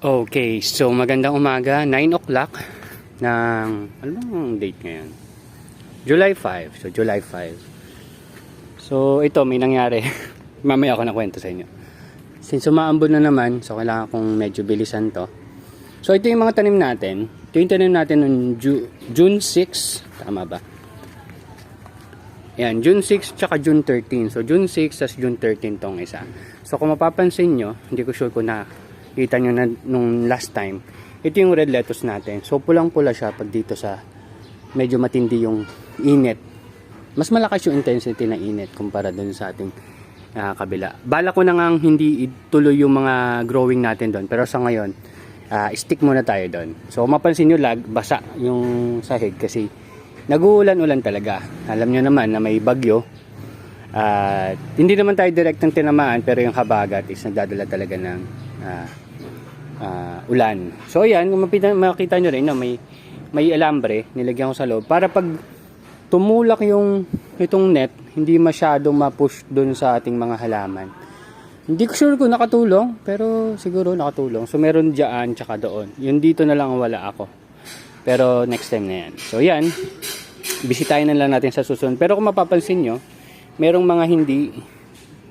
Okay, so magandang umaga, 9 o'clock ng, ano bang date ngayon? July 5, so July 5. So ito, may nangyari, mamaya ako nakwento sa inyo. Since umaambon na naman, so kailangan kong medyo bilisan to. So ito yung mga tanim natin, ito yung tanim natin noong June 6, tama ba? Yan, June 6 tsaka June 13. So June 6 tas June 13 tong isa. So kung mapapansin nyo, hindi ko sure kung kita nyo na nung last time, ito yung red lettuce natin. So pulang-pula siya pag dito sa medyo matindi yung init. Mas malakas yung intensity ng init kumpara dun sa ating kabila. Bala ko na nga hindi ituloy yung mga growing natin doon. Pero sa ngayon, stick muna tayo doon. So mapansin nyo basa yung sahig kasi nag-uulan-ulan talaga. Alam nyo naman na may bagyo. Hindi naman tayo direktang tinamaan pero yung habagat is nagdadala talaga ng ulan. So ayan, makita nyo rin na may alambre nilagyan ko sa loob para pag tumulak itong net, hindi masyadong ma-push dun sa ating mga halaman. Hindi ko sure kung nakatulong, pero siguro nakatulong. So meron dyan tsaka doon. Yun dito na lang wala ako. Pero next time na yan. So yan, bisitahin na lang natin sa susunod. Pero kung mapapansin nyo, merong mga hindi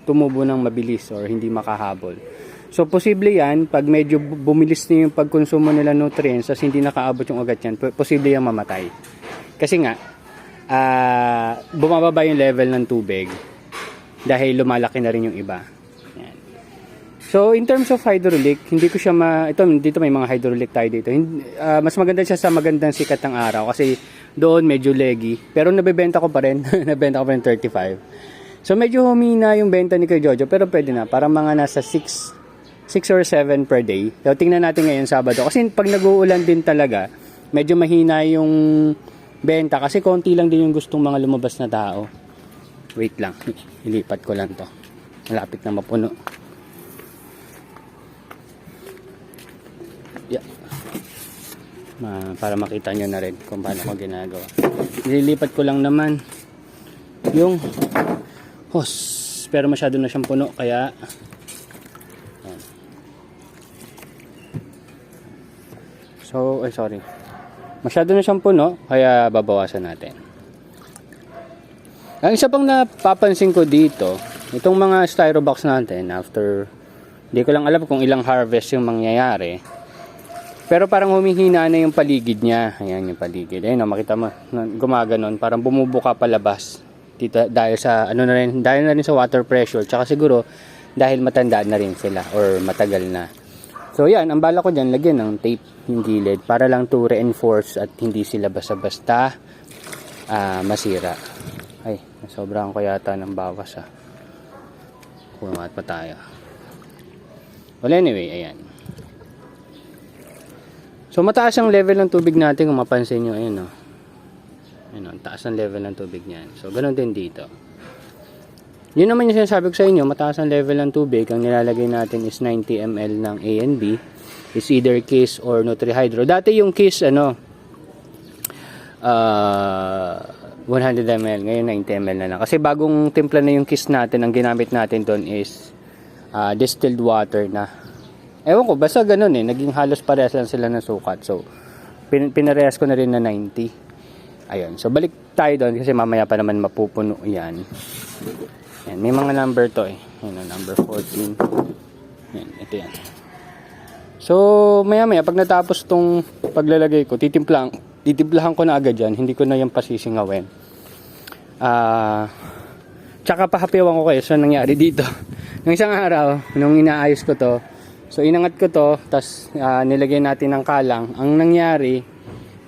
tumubo ng mabilis or hindi makahabol. So posible yan, pag medyo bumilis na yung pagkonsumo nila nutrients as hindi nakaabot yung ugat yan, posible yan mamatay. Kasi nga, bumababa yung level ng tubig dahil lumalaki na rin yung iba. Yan. So in terms of hydraulic, hindi ko siya dito may mga hydraulic tayo dito. Mas maganda siya sa magandang sikat ng araw kasi doon medyo leggy. Pero nabebenta ko pa rin, nabenta ko pa rin 35. So medyo humina yung benta ni Kuya Jojo pero pwede na, para mga nasa 6 or 7 per day. So tingnan natin ngayon Sabado kasi pag nag-uulan din talaga, medyo mahina yung benta kasi konti lang din yung gustong mga lumabas na tao. Wait lang, ilipat ko lang to. Malapit na mapuno. Yeah. Para makita nyo na rin kung paano ko ginagawa. Nililipat ko lang naman yung hose. Pero masyado na siyang puno kaya sorry. Masyado na siyang puno, kaya babawasan natin. Ang isa pang napapansin ko dito, itong mga styro box natin, after, hindi ko lang alam kung ilang harvest yung mangyayari. Pero parang humihina na yung paligid niya. Ayan yung paligid. Ayun, makita mo, gumaganon. Parang bumubuka palabas. Dito, dahil na rin sa water pressure. Tsaka siguro, dahil matanda na rin sila or matagal na. So yan, ang bala ko dyan, lagyan ng tape yung gilid para lang to reinforce at hindi sila basta-basta masira. Ay, sobrang ko yata ng bawas Kumangat pa tayo. Well anyway, ayan. So mataas ang level ng tubig natin kung mapansin nyo. Ayan o. Ayan o, taas ang level ng tubig niyan. So ganun din dito. Yun naman yung sinasabi ko sa inyo, mataas ang level ng tubig. Ang nilalagay natin is 90 ml ng A and B. Is either Kiss or Nutrihydro. Dati yung Kiss 100 ml. Ngayon 90 ml na lang. Kasi bagong timpla na yung Kiss natin. Ang ginamit natin doon is distilled water na. Ewan ko, basta ganun naging halos parehas lang sila ng sukat. So, pinarehas ko na rin na 90. Ayun. So, balik tayo doon kasi mamaya pa naman mapupuno yan. Yan, may mga number to Yan, number 14. Yan, ito yan. So, maya pag natapos tong paglalagay ko, titimplahan ko na agad yan. Hindi ko na yan pasisingawin. Tsaka pahapiwan ko kayo sa nangyari dito. Nung isang araw, nung inaayos ko to, so inangat ko to, tas nilagay natin ng kalang. Ang nangyari,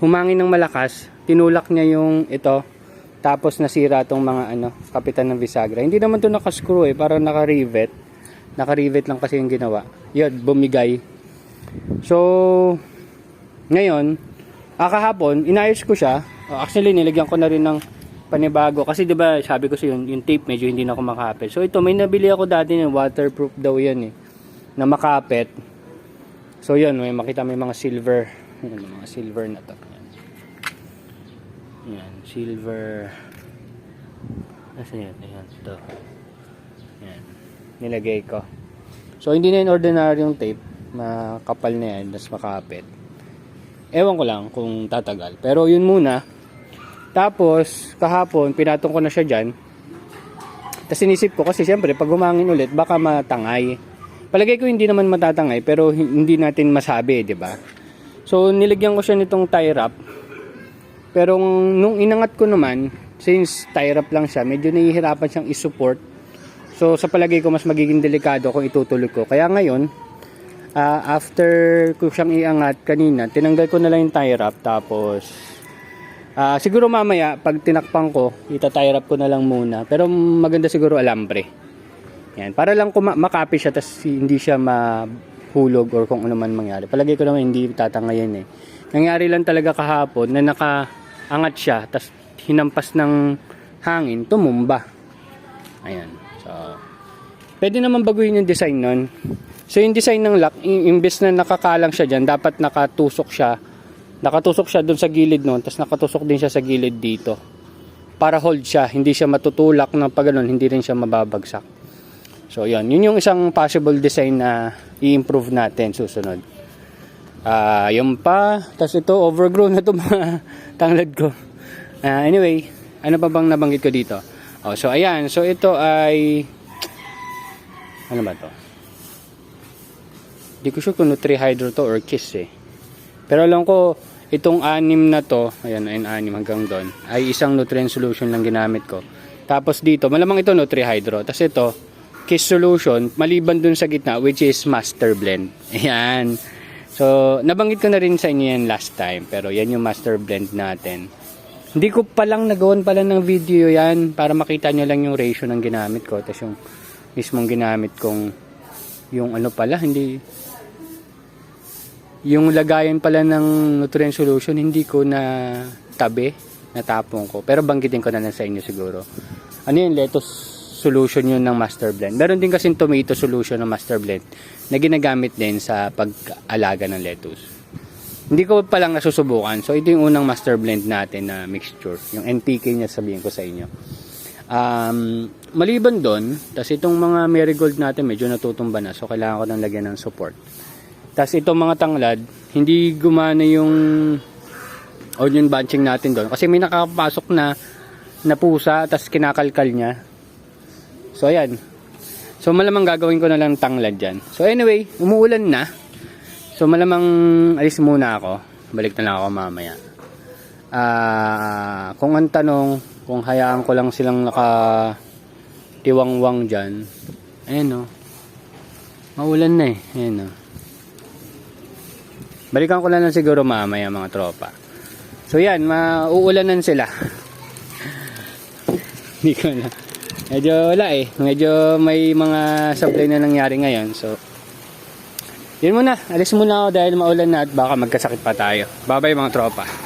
humangin ng malakas, tinulak niya yung ito, tapos nasira tong mga kapitan ng bisagra. Hindi naman to nakascrew parang naka-rivet. Naka-rivet lang kasi yung ginawa. Yun, bumigay. So, ngayon, kahapon, inayos ko siya. Actually, nilagyan ko na rin ng panibago. Kasi diba, sabi ko sa yung tape, medyo hindi na ako makapit. So, ito, may nabili ako dati ng waterproof daw yan na makapit. So, yun, may makita may mga silver. Yan, mga silver na to. Yan, silver. Nasaan yan? Ayan, ito. Yan. Nilagay ko. So, hindi na in ordinary yung tape. makapal na yan, tapos makapit. Ewan ko lang kung tatagal. Pero yun muna. Tapos, kahapon, pinatong ko na siya dyan. Tapos inisip ko, kasi syempre, pag humangin ulit, baka matangay. Palagay ko hindi naman matatangay, pero hindi natin masabi, di ba? So, nilagyan ko siya nitong tie wrap. Pero nung inangat ko naman, since tie wrap lang siya, medyo nahihirapan siyang isupport. So, sa palagay ko, mas magiging delikado kung itutuloy ko. Kaya ngayon, after ko siyang iangat kanina, tinanggal ko na lang yung tie wrap. Tapos, siguro mamaya, pag tinakpan ko, ita-tie wrap ko na lang muna. Pero maganda siguro alambre. Yan, para lang makapi siya, tas hindi siya mahulog or kung ano man mangyari. Palagay ko naman hindi tatangayin eh. Nangyari lang talaga kahapon na nakaangat siya, tas hinampas ng hangin, tumumba. Ayan. So, pwede naman baguhin yung design nun. So, yung design ng lock, imbes na nakakalang siya dyan, dapat nakatusok siya. Nakatusok siya dun sa gilid nun, tas nakatusok din siya sa gilid dito. Para hold siya, hindi siya matutulak ng pag ganun, hindi rin siya mababagsak. So, yun yung isang possible design na i-improve natin susunod. Yung pa, tas ito, overgrown na ito mga tanglad ko. Anyway, ano pa bang nabanggit ko dito? So, ayan. So, ito ay, ano ba to? Hindi ko sure kung Nutrihydro to or Kiss eh. Pero alam ko, itong 6 na to, ayan, 6 hanggang doon, ay isang nutrient solution lang ginamit ko. Tapos dito, malamang ito Nutrihydro. Tapos ito, Kiss solution, maliban dun sa gitna, which is Master Blend. Ayan. So, nabanggit ko na rin sa inyo yan last time. Pero yan yung Master Blend natin. Hindi ko palang nagawan pala ng video yan para makita nyo lang yung ratio ng ginamit ko. Tapos yung mismong ginamit kong yung ano pala, hindi yung lagayan pala ng nutrient solution, hindi ko na tabi, natapong ko. Pero banggitin ko na lang sa inyo siguro. Ano yun, lettuce solution yun ng Master Blend. Meron din kasing tomato solution ng Master Blend na ginagamit din sa pag-alaga ng lettuce. Hindi ko pa lang nasusubukan. So, ito yung unang Master Blend natin na mixture. Yung NPK niya, sabihin ko sa inyo. Maliban doon, tas itong mga marigold natin medyo natutumba na. So, kailangan ko nang lagyan ng support. Tas itong mga tanglad, hindi gumana yung onion bunching natin doon. Kasi may nakapasok na pusa, tas kinakalkal niya. So, ayan. So, malamang gagawin ko na lang tanglad dyan. So, anyway, umuulan na. So, malamang alis muna ako. Balik na lang ako mamaya. Kung ang tanong, kung hayaan ko lang silang nakatiwangwang dyan. Ayan o. Maulan na eh. Ayan o. Balikan ko na lang siguro mamaya mga tropa. So, yan. Mauulanan sila. Hindi ko na. Medyo wala eh. Medyo may mga supply na nangyari ngayon. So, yun muna. Alis muna ako dahil maulan na at baka magkasakit pa tayo. Bye bye mga tropa.